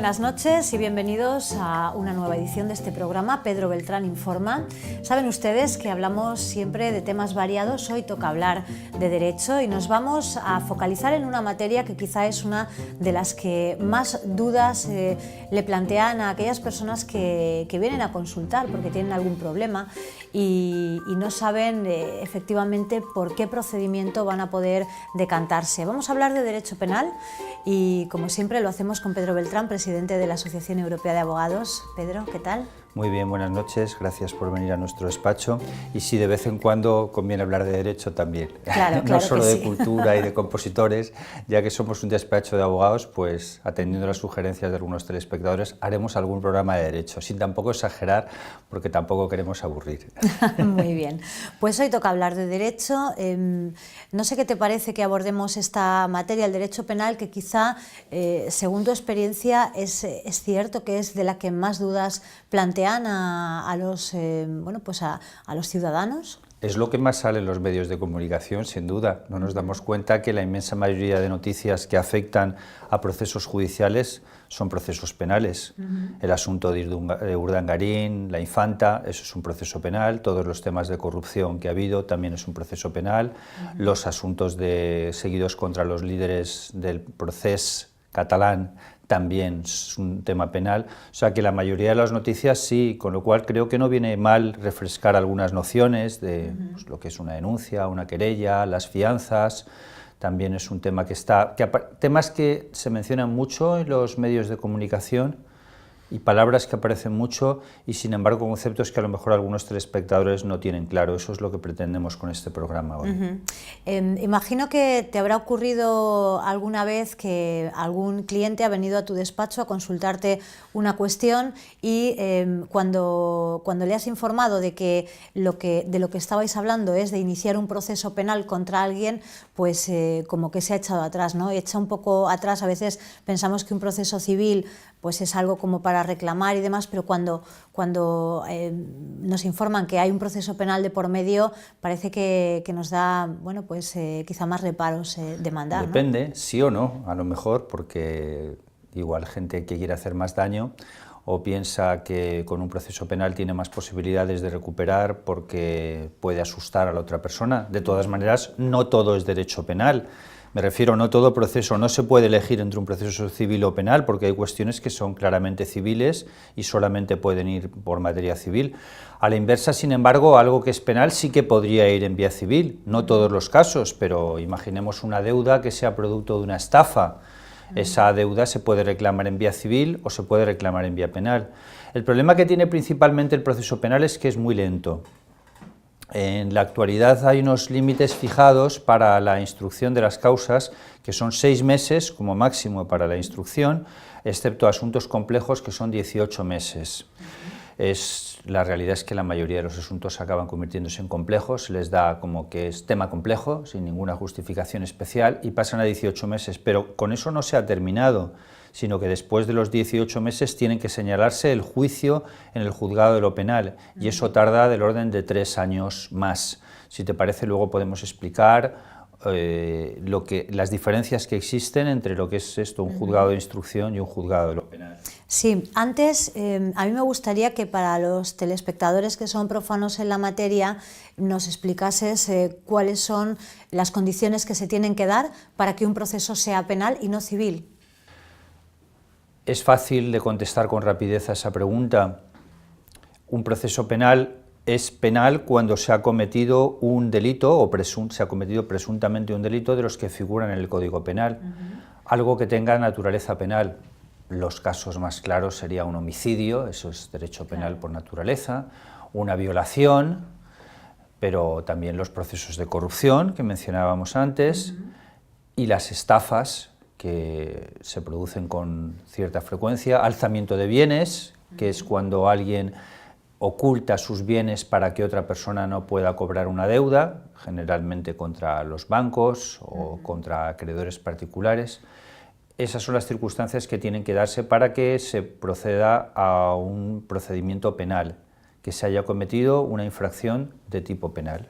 buenas noches y bienvenidos a una nueva edición de este programa, Pedro Beltrán Informa. Saben ustedes que hablamos siempre de temas variados, hoy toca hablar de derecho y nos vamos a focalizar en una materia que quizá es una de las que más dudas le plantean a aquellas personas que vienen a consultar porque tienen algún problema y no saben efectivamente por qué procedimiento van a poder decantarse. Vamos a hablar de derecho penal y como siempre lo hacemos con Pedro Beltrán, presidente de la Asociación Europea de Abogados. Pedro, ¿qué tal? Muy bien, buenas noches, gracias por venir a nuestro despacho. Y sí, de vez en cuando conviene hablar de derecho también, claro, no solo de sí. cultura y de compositores, ya que somos un despacho de abogados, pues atendiendo las sugerencias de algunos telespectadores, haremos algún programa de derecho, sin tampoco exagerar, porque tampoco queremos aburrir. Muy bien, pues hoy toca hablar de derecho. No sé qué te parece que abordemos esta materia, el derecho penal, que quizá, según tu experiencia, es cierto que es de la que más dudas plantean a los ciudadanos. Es lo que más sale en los medios de comunicación, sin duda. No nos damos cuenta que la inmensa mayoría de noticias que afectan a procesos judiciales son procesos penales. El asunto de Urdangarín, la infanta, eso es un proceso penal. Todos los temas de corrupción que ha habido también es un proceso penal. Los asuntos seguidos contra los líderes del procés catalán también es un tema penal, o sea que la mayoría de las noticias sí, con lo cual creo que no viene mal refrescar algunas nociones de pues, lo que es una denuncia, una querella, las fianzas. También es un tema temas que se mencionan mucho en los medios de comunicación y palabras que aparecen mucho y sin embargo conceptos que a lo mejor algunos telespectadores no tienen claro. Eso es lo que pretendemos con este programa hoy. Imagino que te habrá ocurrido alguna vez que algún cliente ha venido a tu despacho a consultarte una cuestión y cuando le has informado de que de lo que estabais hablando es de iniciar un proceso penal contra alguien, pues como que se ha echado atrás, ¿no? Echa un poco atrás. A veces pensamos que un proceso civil pues es algo como para reclamar y demás, pero cuando nos informan que hay un proceso penal de por medio, parece que nos da, bueno, pues quizá más reparos demandar. Depende, ¿no? Sí o no, a lo mejor, porque igual gente que quiere hacer más daño o piensa que con un proceso penal tiene más posibilidades de recuperar porque puede asustar a la otra persona. De todas maneras, no todo es derecho penal. Me refiero, no todo proceso, no se puede elegir entre un proceso civil o penal, porque hay cuestiones que son claramente civiles y solamente pueden ir por materia civil. A la inversa, sin embargo, algo que es penal sí que podría ir en vía civil, no todos los casos, pero imaginemos una deuda que sea producto de una estafa. Esa deuda se puede reclamar en vía civil o se puede reclamar en vía penal. El problema que tiene principalmente el proceso penal es que es muy lento. En la actualidad hay unos límites fijados para la instrucción de las causas, que son 6 meses como máximo para la instrucción, excepto asuntos complejos que son 18 meses. La realidad es que la mayoría de los asuntos acaban convirtiéndose en complejos, se les da como que es tema complejo, sin ninguna justificación especial, y pasan a 18 meses, pero con eso no se ha terminado, sino que después de los 18 meses tienen que señalarse el juicio en el juzgado de lo penal, y eso tarda del orden de 3 años más. Si te parece, luego podemos explicar las diferencias que existen entre lo que es esto, un juzgado de instrucción y un juzgado de lo penal. Sí, antes a mí me gustaría que para los telespectadores que son profanos en la materia nos explicases cuáles son las condiciones que se tienen que dar para que un proceso sea penal y no civil. Es fácil de contestar con rapidez a esa pregunta. Un proceso penal es penal cuando se ha cometido un delito o se ha cometido presuntamente un delito de los que figuran en el Código Penal, algo que tenga naturaleza penal. Los casos más claros sería un homicidio, eso es derecho penal por naturaleza, una violación, pero también los procesos de corrupción que mencionábamos antes y las estafas que se producen con cierta frecuencia, alzamiento de bienes, que es cuando alguien oculta sus bienes para que otra persona no pueda cobrar una deuda, generalmente contra los bancos o contra acreedores particulares. Esas son las circunstancias que tienen que darse para que se proceda a un procedimiento penal, que se haya cometido una infracción de tipo penal.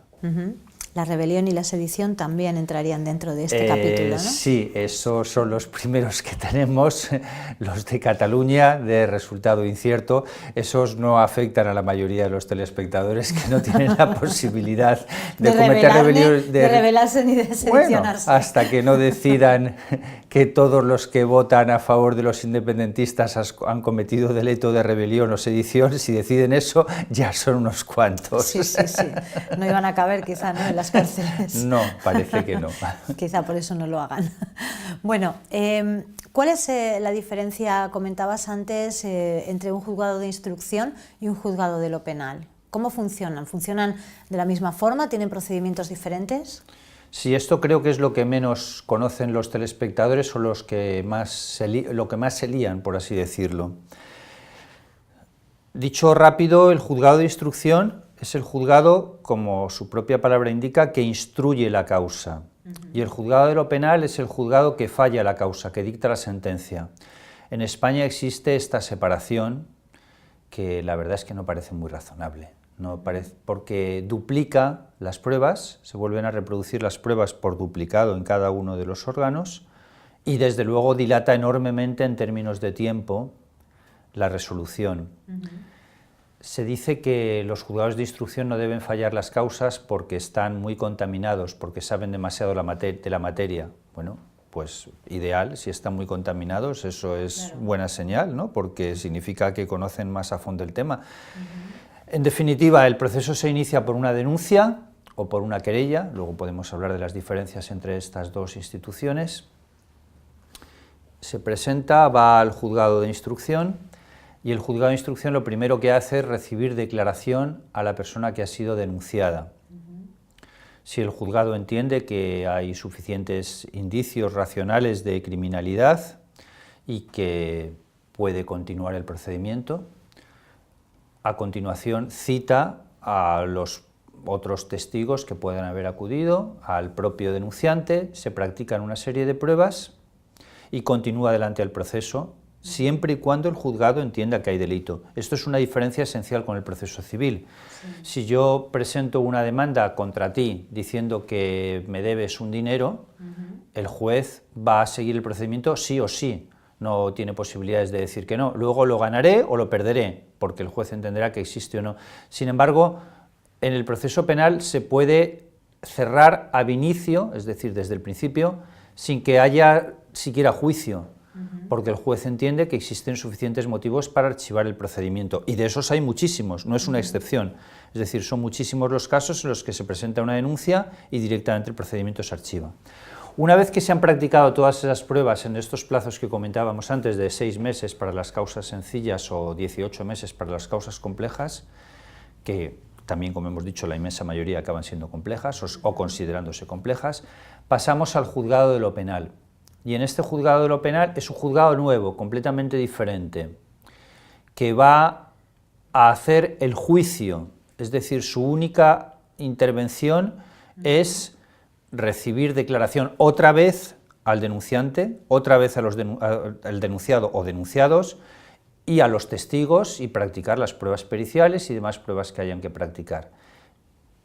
la rebelión y la sedición también entrarían dentro de este capítulo, ¿no? Sí, esos son los primeros que tenemos, los de Cataluña, de resultado incierto. Esos no afectan a la mayoría de los telespectadores que no tienen la posibilidad de cometer rebelión, de rebelarse ni de sedicionarse. Bueno, hasta que no decidan que todos los que votan a favor de los independentistas han cometido delito de rebelión o sedición, si deciden eso, ya son unos cuantos. Sí, sí, sí. No iban a caber quizá, ¿no?, en las cárceles. No, parece que no. Quizá por eso no lo hagan. Bueno, ¿cuál es la diferencia, comentabas antes, entre un juzgado de instrucción y un juzgado de lo penal? ¿Cómo funcionan? ¿Funcionan de la misma forma? ¿Tienen procedimientos diferentes? Sí, esto creo que es lo que menos conocen los telespectadores o lo que más se lían, por así decirlo. Dicho rápido, el juzgado de instrucción es el juzgado, como su propia palabra indica, que instruye la causa. Y el juzgado de lo penal es el juzgado que falla la causa, que dicta la sentencia. En España existe esta separación que la verdad es que no parece muy razonable. Porque duplica las pruebas, se vuelven a reproducir las pruebas por duplicado en cada uno de los órganos y desde luego dilata enormemente en términos de tiempo la resolución. Se dice que los juzgados de instrucción no deben fallar las causas porque están muy contaminados, porque saben demasiado de la materia. Bueno, pues ideal, si están muy contaminados, eso es claro, buena señal, ¿no?, porque significa que conocen más a fondo el tema. En definitiva, el proceso se inicia por una denuncia o por una querella, luego podemos hablar de las diferencias entre estas dos instituciones. Se presenta, va al juzgado de instrucción, y el juzgado de instrucción lo primero que hace es recibir declaración a la persona que ha sido denunciada. Si el juzgado entiende que hay suficientes indicios racionales de criminalidad y que puede continuar el procedimiento, a continuación cita a los otros testigos que puedan haber acudido, al propio denunciante, se practican una serie de pruebas y continúa adelante el proceso, siempre y cuando el juzgado entienda que hay delito. Esto es una diferencia esencial con el proceso civil. Sí. Si yo presento una demanda contra ti diciendo que me debes un dinero, el juez va a seguir el procedimiento sí o sí, no tiene posibilidades de decir que no. Luego lo ganaré o lo perderé, porque el juez entenderá que existe o no. Sin embargo, en el proceso penal se puede cerrar ab inicio, es decir, desde el principio, sin que haya siquiera juicio, porque el juez entiende que existen suficientes motivos para archivar el procedimiento, y de esos hay muchísimos, no es una excepción, es decir, son muchísimos los casos en los que se presenta una denuncia y directamente el procedimiento se archiva. Una vez que se han practicado todas esas pruebas en estos plazos que comentábamos antes, de 6 meses para las causas sencillas o 18 meses para las causas complejas, que también, como hemos dicho, la inmensa mayoría acaban siendo complejas o considerándose complejas, pasamos al juzgado de lo penal. Y en este juzgado de lo penal es un juzgado nuevo, completamente diferente, que va a hacer el juicio, es decir, su única intervención es recibir declaración otra vez al denunciante, otra vez al denunciado o denunciados, y a los testigos, y practicar las pruebas periciales y demás pruebas que hayan que practicar.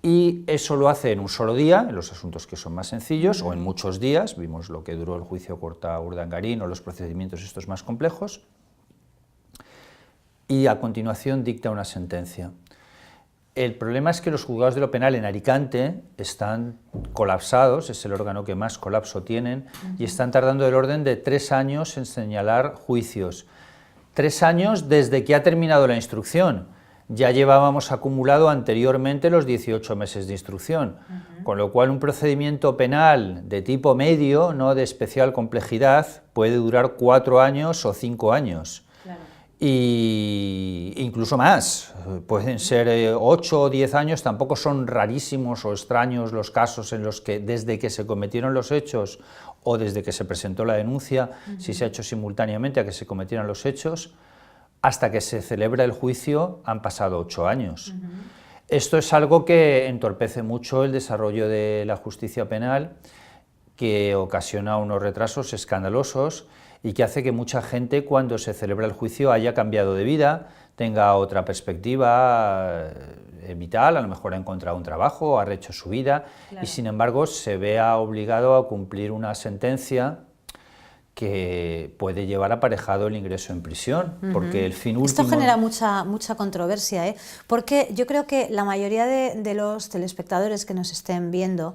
Y eso lo hace en un solo día, en los asuntos que son más sencillos, o en muchos días, vimos lo que duró el juicio Corta-Urdangarín o los procedimientos estos más complejos, y a continuación dicta una sentencia. El problema es que los juzgados de lo penal en Alicante están colapsados, es el órgano que más colapso tienen, y están tardando del orden de 3 años en señalar juicios. 3 años desde que ha terminado la instrucción. Ya llevábamos acumulado anteriormente los 18 meses de instrucción, con lo cual un procedimiento penal de tipo medio, no de especial complejidad, puede durar 4 años o 5 años. Claro. Y incluso más, pueden ser 8 o 10 años, tampoco son rarísimos o extraños los casos en los que desde que se cometieron los hechos o desde que se presentó la denuncia, si se ha hecho simultáneamente a que se cometieran los hechos, hasta que se celebra el juicio han pasado 8 años. Esto es algo que entorpece mucho el desarrollo de la justicia penal, que ocasiona unos retrasos escandalosos y que hace que mucha gente, cuando se celebra el juicio, haya cambiado de vida, tenga otra perspectiva, vital, a lo mejor ha encontrado un trabajo, ha rehecho su vida, claro. Y sin embargo se vea obligado a cumplir una sentencia que puede llevar aparejado el ingreso en prisión, porque el fin último... Esto genera mucha controversia, porque yo creo que la mayoría de los telespectadores que nos estén viendo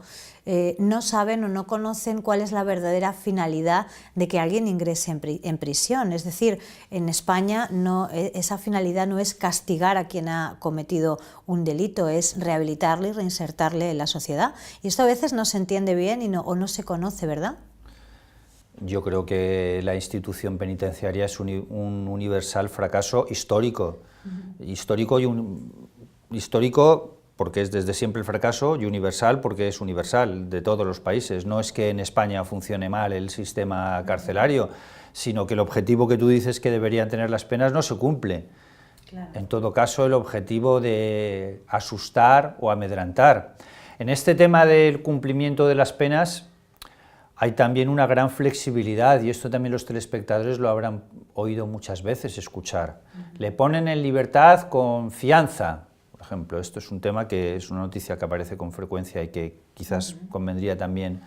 no saben o no conocen cuál es la verdadera finalidad de que alguien ingrese en prisión. Es decir, en España esa finalidad no es castigar a quien ha cometido un delito, es rehabilitarle y reinsertarle en la sociedad. Y esto a veces no se entiende bien o no se conoce, ¿verdad? Yo creo que la institución penitenciaria es un universal fracaso histórico. Histórico porque es desde siempre el fracaso, y universal porque es universal de todos los países. No es que en España funcione mal el sistema carcelario, sino que el objetivo que tú dices que deberían tener las penas no se cumple. Claro. En todo caso, el objetivo de asustar o amedrentar. En este tema del cumplimiento de las penas hay también una gran flexibilidad, y esto también los telespectadores lo habrán oído muchas veces escuchar. Le ponen en libertad con fianza, por ejemplo. Esto es un tema que es una noticia que aparece con frecuencia y que quizás convendría también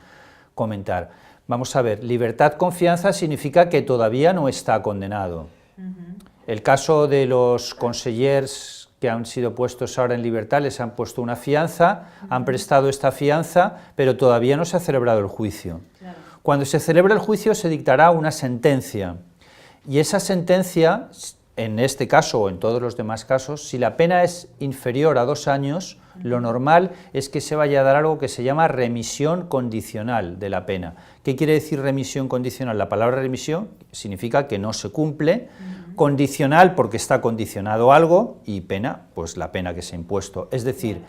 comentar. Vamos a ver, libertad con fianza significa que todavía no está condenado. El caso de los consellers que han sido puestos ahora en libertad, les han puesto una fianza, han prestado esta fianza, pero todavía no se ha celebrado el juicio. Claro. Cuando se celebre el juicio se dictará una sentencia, y esa sentencia, en este caso o en todos los demás casos, si la pena es inferior a 2 años, lo normal es que se vaya a dar algo que se llama remisión condicional de la pena. ¿Qué quiere decir remisión condicional? La palabra remisión significa que no se cumple, condicional porque está condicionado algo, y pena, pues la pena que se ha impuesto. Es decir,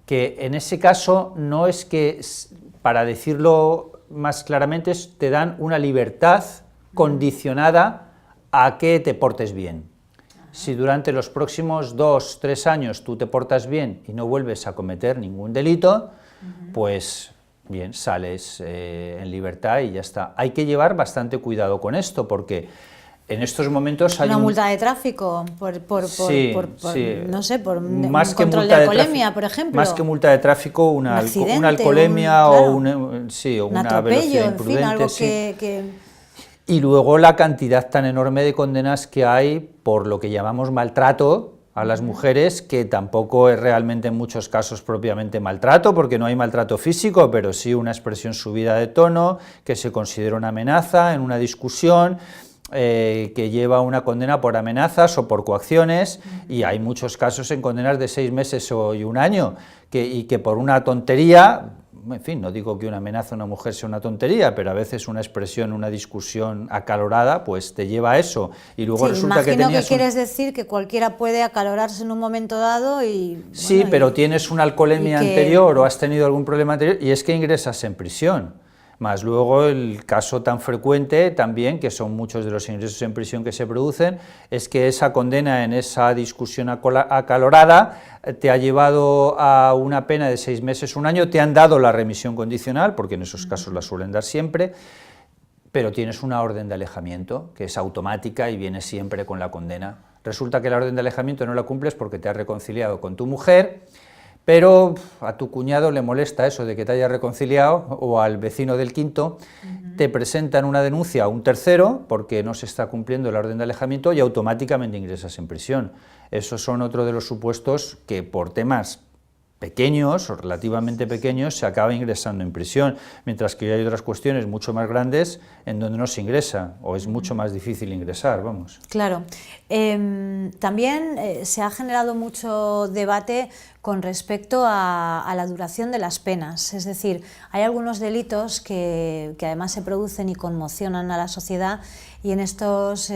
que en ese caso no es que, para decirlo más claramente, te dan una libertad condicionada a que te portes bien. Si durante los próximos 2 o 3 años tú te portas bien y no vuelves a cometer ningún delito, pues bien, sales en libertad y ya está. Hay que llevar bastante cuidado con esto, porque en estos momentos hay una multa de tráfico no sé, por más un control de alcoholemia, por ejemplo. Más que multa de tráfico, una alcoholemia claro, o una atropello, velocidad en imprudente. fin, algo sí. que... Y luego la cantidad tan enorme de condenas que hay por lo que llamamos maltrato a las mujeres, que tampoco es realmente en muchos casos propiamente maltrato, porque no hay maltrato físico, pero sí una expresión subida de tono, que se considera una amenaza en una discusión, que lleva una condena por amenazas o por coacciones, y hay muchos casos en condenas de 6 meses y 1 año, y que por una tontería, en fin, no digo que una amenaza a una mujer sea una tontería, pero a veces una expresión, una discusión acalorada, pues te lleva a eso, y luego resulta que tenías... Imagino que quieres decir que cualquiera puede acalorarse en un momento dado y... Sí, bueno, pero tienes una alcoholemia anterior o has tenido algún problema anterior, y es que ingresas en prisión. Más luego el caso tan frecuente también, que son muchos de los ingresos en prisión que se producen, es que esa condena en esa discusión acalorada te ha llevado a una pena de 6 meses, 1 año, te han dado la remisión condicional, porque en esos casos la suelen dar siempre, pero tienes una orden de alejamiento que es automática y viene siempre con la condena. Resulta que la orden de alejamiento no la cumples porque te has reconciliado con tu mujer, pero a tu cuñado le molesta eso de que te hayas reconciliado, o al vecino del quinto, te presentan una denuncia a un tercero porque no se está cumpliendo la orden de alejamiento y automáticamente ingresas en prisión. Esos son otro de los supuestos que por temas pequeños o relativamente pequeños se acaba ingresando en prisión, mientras que hay otras cuestiones mucho más grandes en donde no se ingresa, o es mucho más difícil ingresar, vamos. Claro. También se ha generado mucho debate con respecto a la duración de las penas, es decir, hay algunos delitos que además se producen y conmocionan a la sociedad, y en estos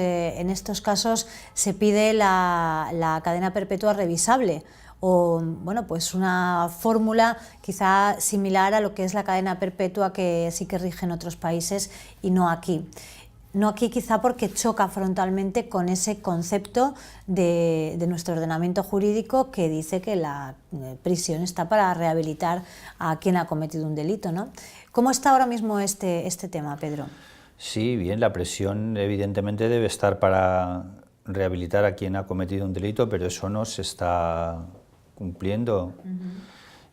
casos se pide la cadena perpetua revisable, o bueno, pues una fórmula quizá similar a lo que es la cadena perpetua que sí que rige en otros países y no aquí. No aquí quizá porque choca frontalmente con ese concepto de nuestro ordenamiento jurídico que dice que la prisión está para rehabilitar a quien ha cometido un delito, ¿no? ¿Cómo está ahora mismo este tema, Pedro? Sí, bien, la prisión evidentemente debe estar para rehabilitar a quien ha cometido un delito, pero eso no se está cumpliendo.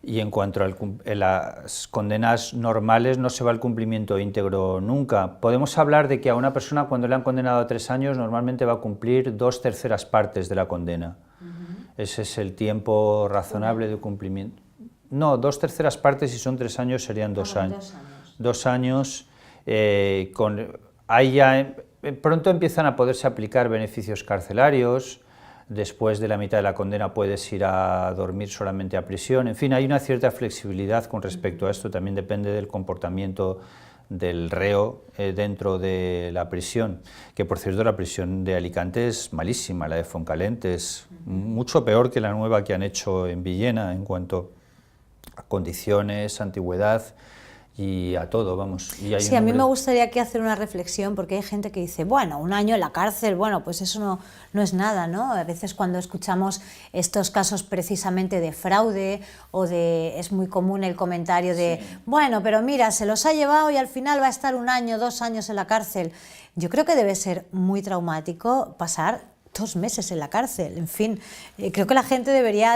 Y en cuanto a las condenas normales, no se va al cumplimiento íntegro nunca. Podemos hablar de que a una persona, cuando le han condenado a 3 años, normalmente va a cumplir 2/3 partes de la condena. Ese es el tiempo razonable de cumplimiento. No, 2/3 partes, si son 3 años, serían 2 años. 2 años. Ahí ya pronto empiezan a poderse aplicar beneficios carcelarios. Después de la mitad de la condena puedes ir a dormir solamente a prisión. En fin, hay una cierta flexibilidad con respecto a esto, también depende del comportamiento del reo dentro de la prisión, que por cierto la prisión de Alicante es malísima, la de Foncalent es mucho peor que la nueva que han hecho en Villena en cuanto a condiciones, antigüedad y a todo, vamos. Y hay sí, a mí me gustaría aquí hacer una reflexión, porque hay gente que dice, bueno, 1 año en la cárcel, bueno, pues eso no es nada, ¿no? A veces cuando escuchamos estos casos precisamente de fraude es muy común el comentario de, bueno, pero mira, se los ha llevado y al final va a estar 1 año, 2 años en la cárcel. Yo creo que debe ser muy traumático pasar 2 meses en la cárcel, en fin, creo que la gente debería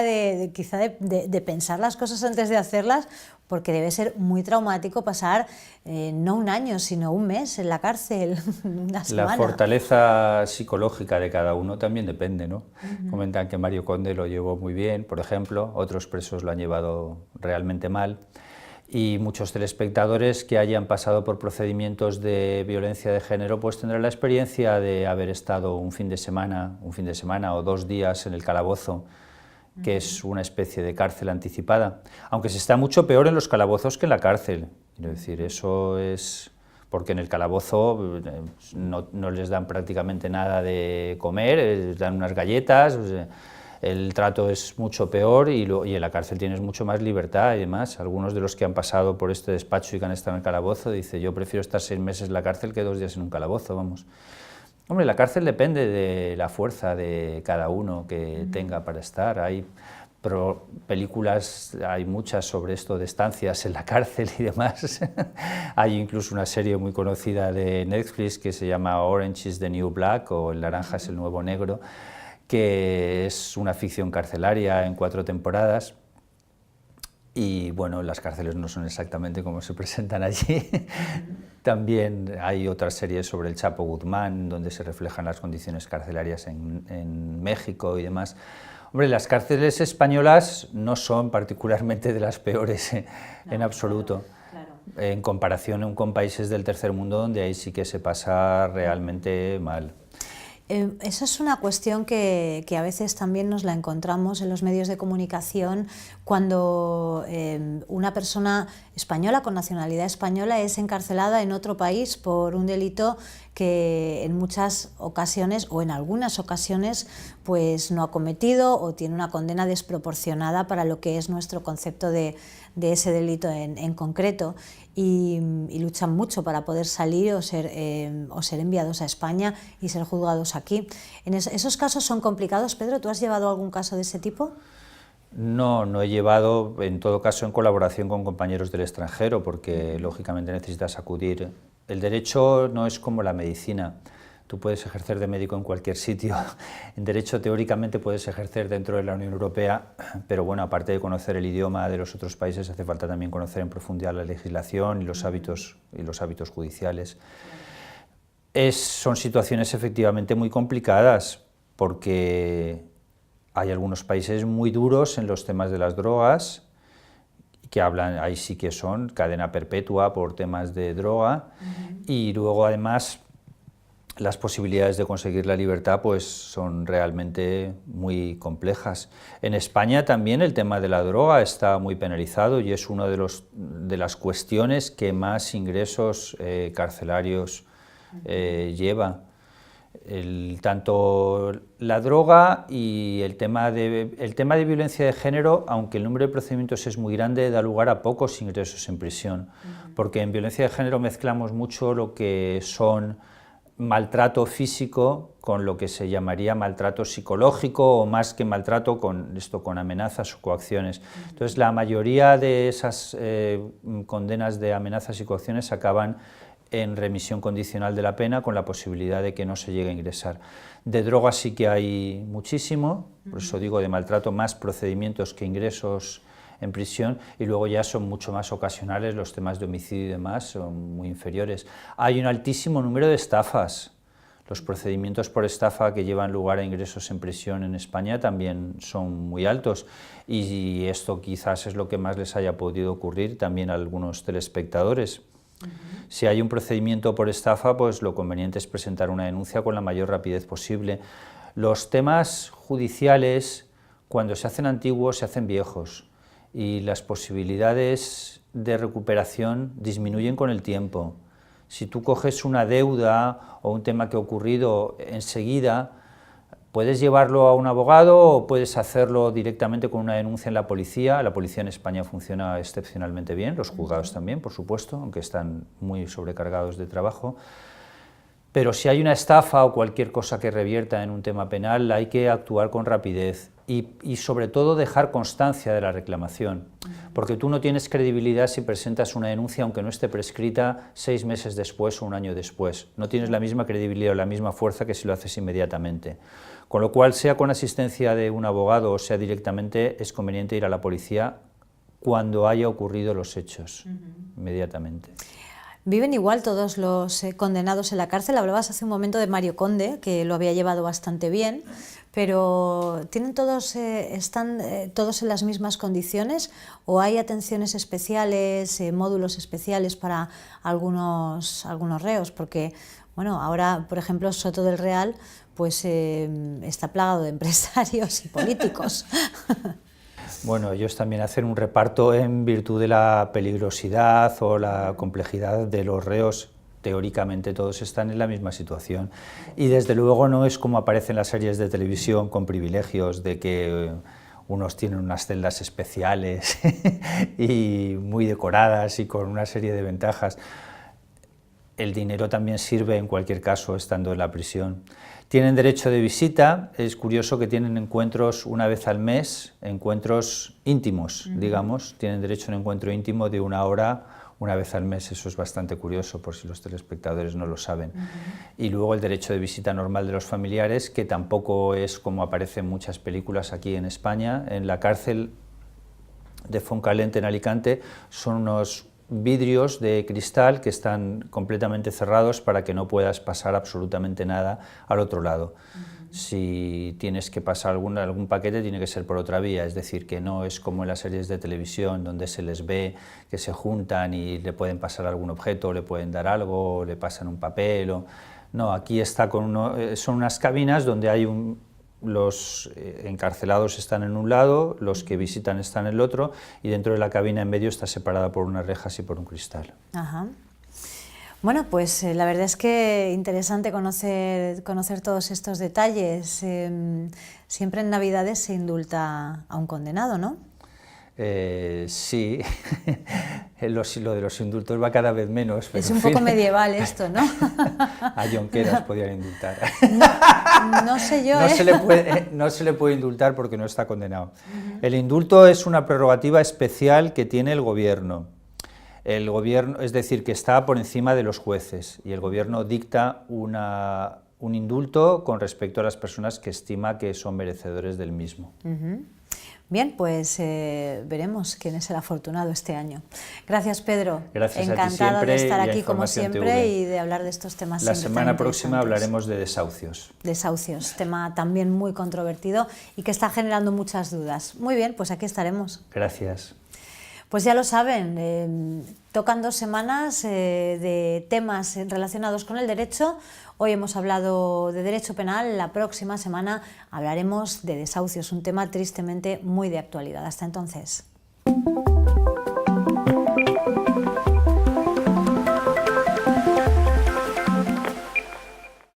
quizá de pensar las cosas antes de hacerlas, porque debe ser muy traumático pasar no 1 año, sino 1 mes en la cárcel, una semana. La fortaleza psicológica de cada uno también depende, ¿no? Comentan que Mario Conde lo llevó muy bien, por ejemplo, otros presos lo han llevado realmente mal, y muchos telespectadores que hayan pasado por procedimientos de violencia de género pues tendrán la experiencia de haber estado un fin de semana o 2 días en el calabozo, que es una especie de cárcel anticipada, aunque se está mucho peor en los calabozos que en la cárcel. Quiero decir, eso es porque en el calabozo no les dan prácticamente nada de comer, les dan unas galletas, el trato es mucho peor y en la cárcel tienes mucho más libertad y demás. Algunos de los que han pasado por este despacho y que han estado en el calabozo dicen, yo prefiero estar 6 meses en la cárcel que 2 días en un calabozo, vamos. Hombre, la cárcel depende de la fuerza de cada uno que tenga para estar. Hay películas, hay muchas sobre esto de estancias en la cárcel y demás. Hay incluso una serie muy conocida de Netflix que se llama Orange is the New Black o El naranja es el nuevo negro, que es una ficción carcelaria en 4 temporadas. Y bueno, las cárceles no son exactamente como se presentan allí. También hay otras series sobre el Chapo Guzmán, donde se reflejan las condiciones carcelarias en México y demás. Hombre, las cárceles españolas no son particularmente de las peores en absoluto, claro. En comparación con países del tercer mundo, donde ahí sí que se pasa realmente mal. Esa es una cuestión que a veces también nos la encontramos en los medios de comunicación cuando una persona española con nacionalidad española es encarcelada en otro país por un delito que en muchas ocasiones o en algunas ocasiones pues no ha cometido o tiene una condena desproporcionada para lo que es nuestro concepto de ese delito en concreto. Y luchan mucho para poder salir o ser enviados a España y ser juzgados aquí. ¿Esos casos son complicados, Pedro? ¿Tú has llevado algún caso de ese tipo? No he llevado, en todo caso, en colaboración con compañeros del extranjero, porque lógicamente necesitas acudir. El derecho no es como la medicina. Tú puedes ejercer de médico en cualquier sitio. En derecho, teóricamente, puedes ejercer dentro de la Unión Europea, pero bueno, aparte de conocer el idioma de los otros países, hace falta también conocer en profundidad la legislación y los hábitos judiciales. Son situaciones efectivamente muy complicadas, porque hay algunos países muy duros en los temas de las drogas, que hablan, ahí sí que son cadena perpetua por temas de droga, y luego además las posibilidades de conseguir la libertad pues son realmente muy complejas. En España también el tema de la droga está muy penalizado y es una de las cuestiones que más ingresos carcelarios lleva. Tanto la droga y el tema de violencia de género, aunque el número de procedimientos es muy grande, da lugar a pocos ingresos en prisión, porque en violencia de género mezclamos mucho lo que son maltrato físico con lo que se llamaría maltrato psicológico, o más que maltrato, con amenazas o coacciones. Entonces, la mayoría de esas condenas de amenazas y coacciones acaban en remisión condicional de la pena con la posibilidad de que no se llegue a ingresar. De drogas sí que hay muchísimo, por eso digo de maltrato, más procedimientos que ingresos en prisión, y luego ya son mucho más ocasionales, los temas de homicidio y demás son muy inferiores. Hay un altísimo número de estafas. Los procedimientos por estafa que llevan lugar a ingresos en prisión en España también son muy altos, y esto quizás es lo que más les haya podido ocurrir también a algunos telespectadores. Si hay un procedimiento por estafa, pues lo conveniente es presentar una denuncia con la mayor rapidez posible. Los temas judiciales, cuando se hacen antiguos, se hacen viejos, y las posibilidades de recuperación disminuyen con el tiempo. Si tú coges una deuda o un tema que ha ocurrido enseguida, puedes llevarlo a un abogado o puedes hacerlo directamente con una denuncia en la policía. La policía en España funciona excepcionalmente bien, los juzgados también, por supuesto, aunque están muy sobrecargados de trabajo. Pero si hay una estafa o cualquier cosa que revierta en un tema penal, hay que actuar con rapidez y sobre todo dejar constancia de la reclamación, porque tú no tienes credibilidad si presentas una denuncia aunque no esté prescrita 6 meses después o un año después. No tienes la misma credibilidad o la misma fuerza que si lo haces inmediatamente. Con lo cual, sea con asistencia de un abogado o sea directamente, es conveniente ir a la policía cuando haya ocurrido los hechos, inmediatamente. ¿Viven igual todos los condenados en la cárcel? Hablabas hace un momento de Mario Conde, que lo había llevado bastante bien, pero ¿tienen todos, están todos en las mismas condiciones o hay atenciones especiales, módulos especiales para algunos reos? Porque, bueno, ahora, por ejemplo, Soto del Real pues está plagado de empresarios y políticos. Bueno, ellos también hacen un reparto en virtud de la peligrosidad o la complejidad de los reos. Teóricamente todos están en la misma situación y desde luego no es como aparece en las series de televisión con privilegios de que unos tienen unas celdas especiales y muy decoradas y con una serie de ventajas. El dinero también sirve en cualquier caso estando en la prisión. Tienen derecho de visita, es curioso que tienen encuentros una vez al mes, encuentros íntimos, digamos, tienen derecho a un encuentro íntimo de 1 hora una vez al mes, eso es bastante curioso por si los telespectadores no lo saben. Y luego el derecho de visita normal de los familiares, que tampoco es como aparece en muchas películas aquí en España. En la cárcel de Foncalent en Alicante son unos vidrios de cristal que están completamente cerrados para que no puedas pasar absolutamente nada al otro lado. Si tienes que pasar algún paquete, tiene que ser por otra vía, es decir, que no es como en las series de televisión donde se les ve que se juntan y le pueden pasar algún objeto, le pueden dar algo, o le pasan un papel. No, aquí está son unas cabinas donde hay los encarcelados están en un lado, los que visitan están en el otro, y dentro de la cabina en medio está separada por unas rejas y por un cristal. Ajá. Bueno, pues la verdad es que interesante conocer todos estos detalles. Siempre en Navidades se indulta a un condenado, ¿no? Sí, lo de los indultos va cada vez menos. Pero es un poco medieval esto, ¿no? A Junqueras podían indultar. No sé yo, no se le puede indultar porque no está condenado. El indulto es una prerrogativa especial que tiene el gobierno. El gobierno, es decir, que está por encima de los jueces, y el gobierno dicta un indulto con respecto a las personas que estima que son merecedores del mismo. Bien, pues veremos quién es el afortunado este año. Gracias, Pedro. Gracias a ti Encantada siempre, de estar y a aquí como Información siempre TV. y de hablar de estos temas. La semana próxima hablaremos de desahucios. Desahucios, tema también muy controvertido y que está generando muchas dudas. Muy bien, pues aquí estaremos. Gracias. Pues ya lo saben, tocan 2 semanas de temas relacionados con el derecho. Hoy hemos hablado de derecho penal, la próxima semana hablaremos de desahucios, un tema tristemente muy de actualidad. Hasta entonces.